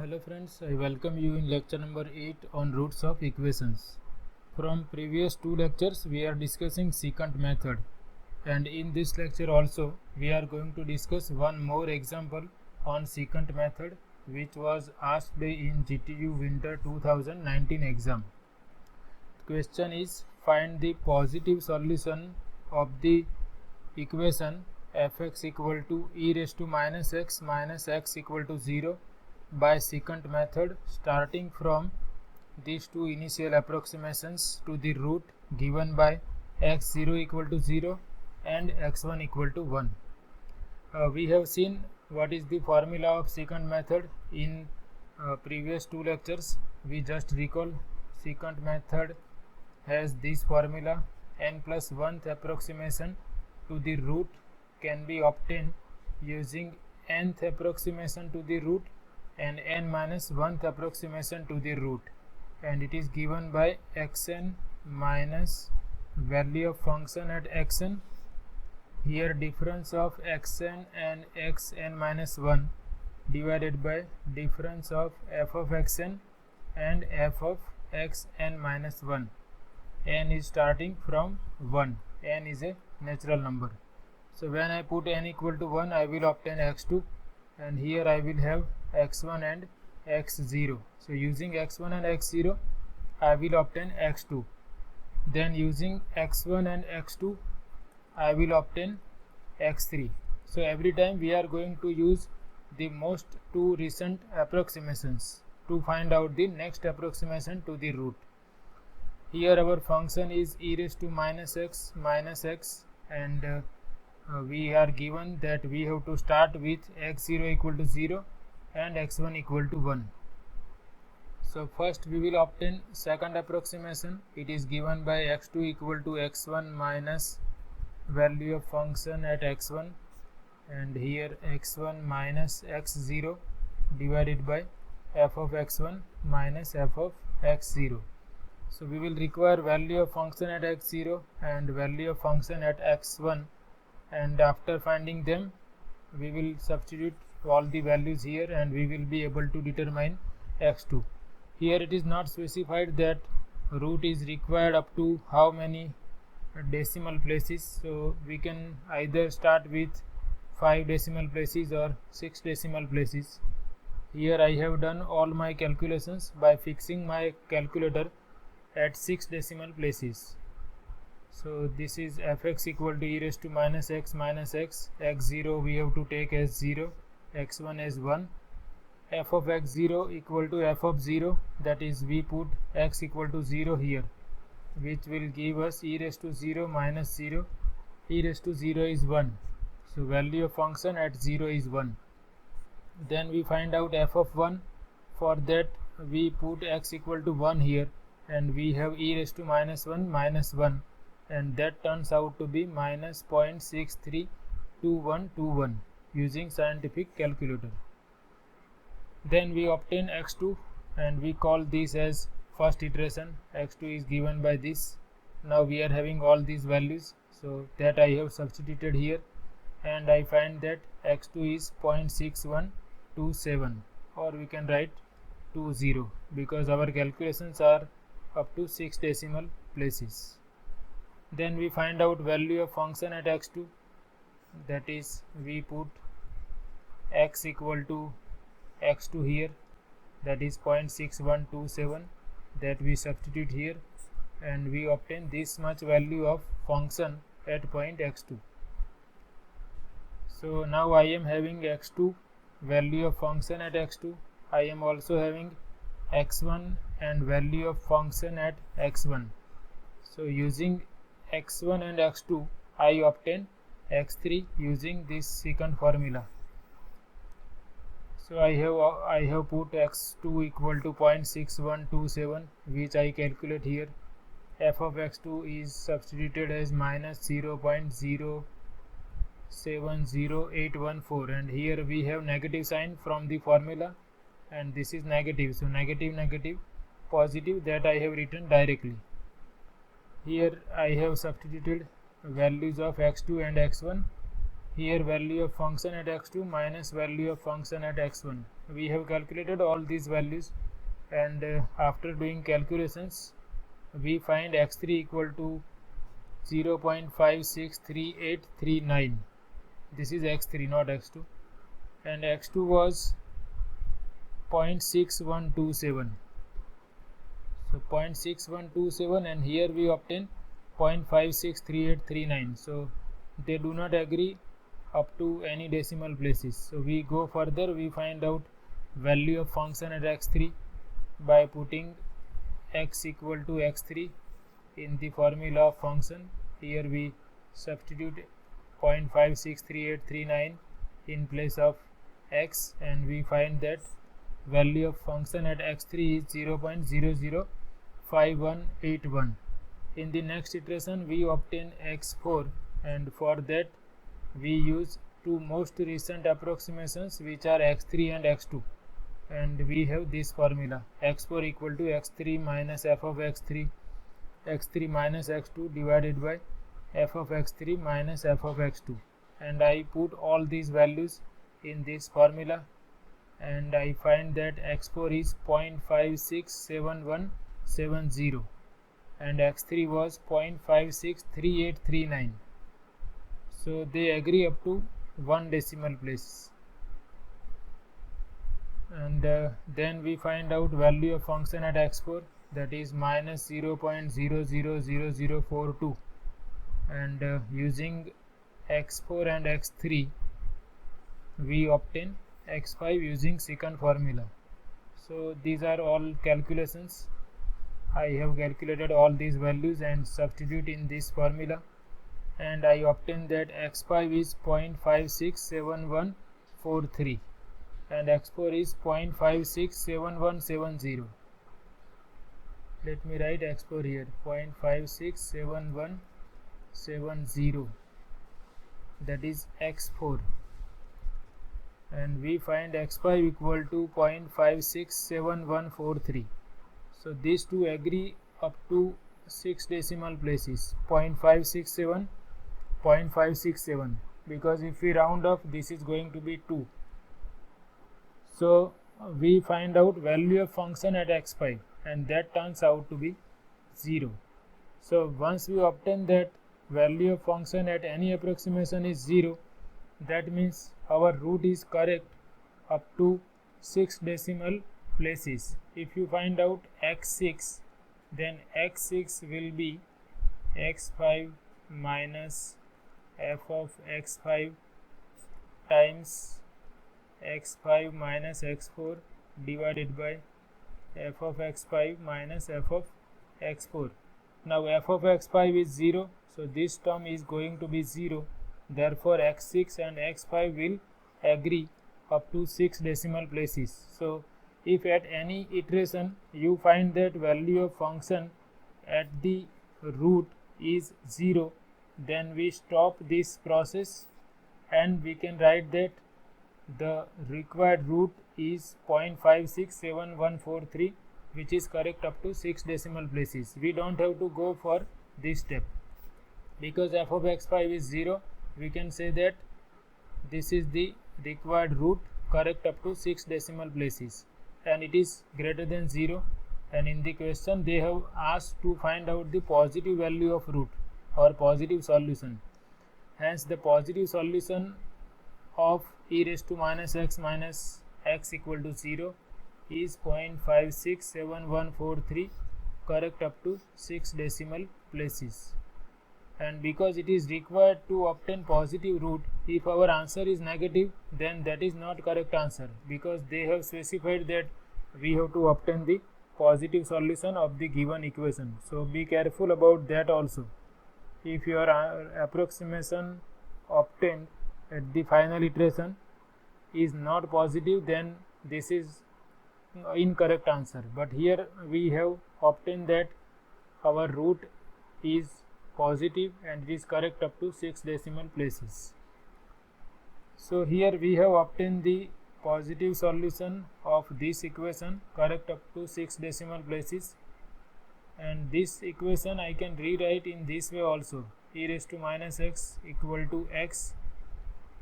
Hello friends, I welcome you in lecture number 8 on roots of equations. From previous two lectures we are discussing secant method, and in this lecture also we are going to discuss one more example on secant method which was asked in GTU Winter 2019 exam. The question is, find the positive solution of the equation fx equal to e raised to minus x equal to 0 by secant method, starting from these two initial approximations to the root given by x0 equal to 0 and x1 equal to 1. We have seen what is the formula of secant method in previous two lectures. We just recall secant method has this formula: n plus 1th approximation to the root can be obtained using nth approximation to the root and n minus 1th approximation to the root, and it is given by xn minus value of function at xn. Here difference of xn and xn minus 1 divided by difference of f of xn and f of xn minus 1. N is starting from 1. N is a natural number. So when I put n equal to 1, I will obtain x2, and here I will have x1 and x0. So using x1 and x0, I will obtain x2. Then using x1 and x2, I will obtain x3. So every time we are going to use the most two recent approximations to find out the next approximation to the root. Here our function is e raised to minus x, and we are given that we have to start with x0 equal to 0 and x1 equal to 1. So first we will obtain second approximation. It is given by x2 equal to x1 minus value of function at x1, and here x1 minus x0 divided by f of x1 minus f of x0. So we will require value of function at x0 and value of function at x1, and after finding them we will substitute all the values here and we will be able to determine x2. Here it is not specified that root is required up to how many decimal places, so we can either start with 5 decimal places or 6 decimal places. Here I have done all my calculations by fixing my calculator at 6 decimal places. So this is fx equal to e raised to minus x, x0 we have to take as 0, x1 as 1, f of x0 equal to f of 0, that is we put x equal to 0 here, which will give us e raised to 0 minus 0, e raised to 0 is 1, so value of function at 0 is 1. Then we find out f of 1. For that we put x equal to 1 here, and we have e raised to minus 1, and that turns out to be minus 0.632121 using scientific calculator. Then we obtain x2 and we call this as first iteration. X2 is given by this. Now we are having all these values, so that I have substituted here, and I find that x2 is 0.6127, or we can write 20 because our calculations are up to 6 decimal places. Then we find out value of function at x2, that is we put x equal to x2 here, that is 0.6127, that we substitute here, and we obtain this much value of function at point x2. So now I am having x2 value of function at x2. I am also having x1 and value of function at x1. So using x1 and x2 I obtain x3 using this secant formula. So I have put x2 equal to 0.6127, which I calculate here. F of x2 is substituted as minus 0.070814, and here we have negative sign from the formula, and this is negative, so negative, positive, that I have written directly. Here I have substituted values of x2 and x1. Here value of function at x2 minus value of function at x1. we have calculated all these values, and after doing calculations we find x3 equal to 0.563839. this is x3, not x2, and x2 was 0.6127. so 0.6127, and here we obtain 0.563839. so they do not agree up to any decimal places. So we go further, we find out value of function at x3 by putting x equal to x3 in the formula of function. Here we substitute 0.563839 in place of x, and we find that value of function at x3 is 0.005181. in the next iteration we obtain x4, and for that we use two most recent approximations, which are x3 and x2, and we have this formula: x4 equal to x3 minus f of x3 minus x2 divided by f of x3 minus f of x2. and I put all these values in this formula, and I find that x4 is 0.567170 and x3 was 0.563839. so they agree up to one decimal place. And then we find out value of function at x4, that is minus 0.000042, and using x4 and x3 we obtain x5 using secant formula. So these are all calculations. I have calculated all these values and substitute in this formula, and I obtain that x5 is 0.567143 and x4 is 0.567170. let me write x4 here, 0.567170, that is x4, and we find x5 equal to 0.567143. so these two agree up to 6 decimal places, 0.567, 0.567, because if we round off this is going to be 2. so we find out value of function at x5, and that turns out to be 0. so once we obtain that value of function at any approximation is 0, that means our root is correct up to 6 decimal places. If you find out x6, then x6 will be x5 minus f of x5 times x5 minus x4 divided by f of x5 minus f of x4. Now f of x5 is 0, so this term is going to be 0. Therefore x6 and x5 will agree up to 6 decimal places. So if at any iteration you find that value of function at the root is 0, then we stop this process and we can write that the required root is 0.567143, which is correct up to 6 decimal places. We don't have to go for this step because f of x5 is 0. We can say that this is the required root correct up to 6 decimal places, and it is greater than 0. And in the question they have asked to find out the positive value of root or positive solution. Hence the positive solution of e raised to minus x equal to 0 is 0.5674143, correct up to 6 decimal places. And because it is required to obtain positive root, if our answer is negative, then that is not correct answer, because they have specified that we have to obtain the positive solution of the given equation. So be careful about that also. If your approximation obtained at the final iteration is not positive, then this is incorrect answer. But here we have obtained that our root is positive and it is correct up to 6 decimal places. So here we have obtained the positive solution of this equation correct up to 6 decimal places, and this equation I can rewrite in this way also: e raised to minus x equal to x,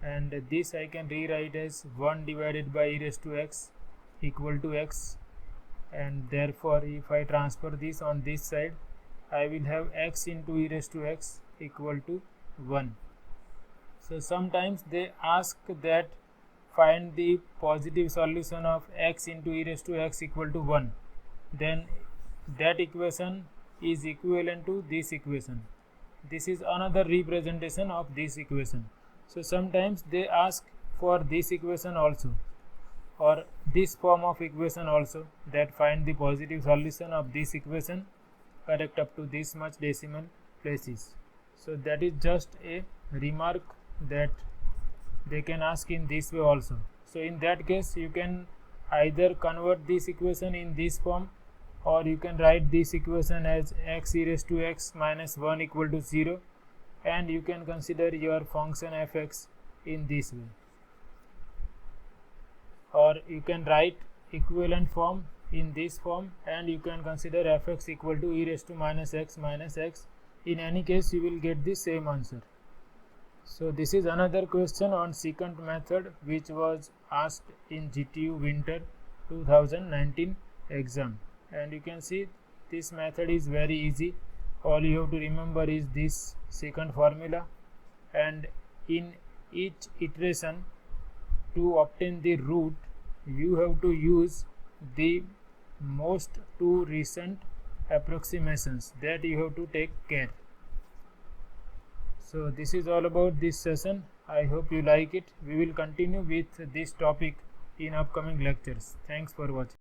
and this I can rewrite as 1 divided by e raised to x equal to x, and therefore if I transfer this on this side, I will have x into e raised to x equal to 1. So sometimes they ask that find the positive solution of x into e raised to x equal to 1. Then that equation is equivalent to this equation. This is another representation of this equation. So sometimes they ask for this equation also, or this form of equation also, that find the positive solution of this equation correct up to this much decimal places. So that is just a remark that they can ask in this way also. So in that case you can either convert this equation in this form, or you can write this equation as x e raised to x minus 1 equal to 0, and you can consider your function fx in this way. Or you can write equivalent form in this form, and you can consider fx equal to e raised to minus x minus x. In any case you will get the same answer. So this is another question on secant method which was asked in GTU Winter 2019 exam, and you can see this method is very easy. All you have to remember is this secant formula, and in each iteration to obtain the root you have to use the most two recent approximations, that you have to take care. So this is all about this session. I hope you like it. We will continue with this topic in upcoming lectures. Thanks for watching.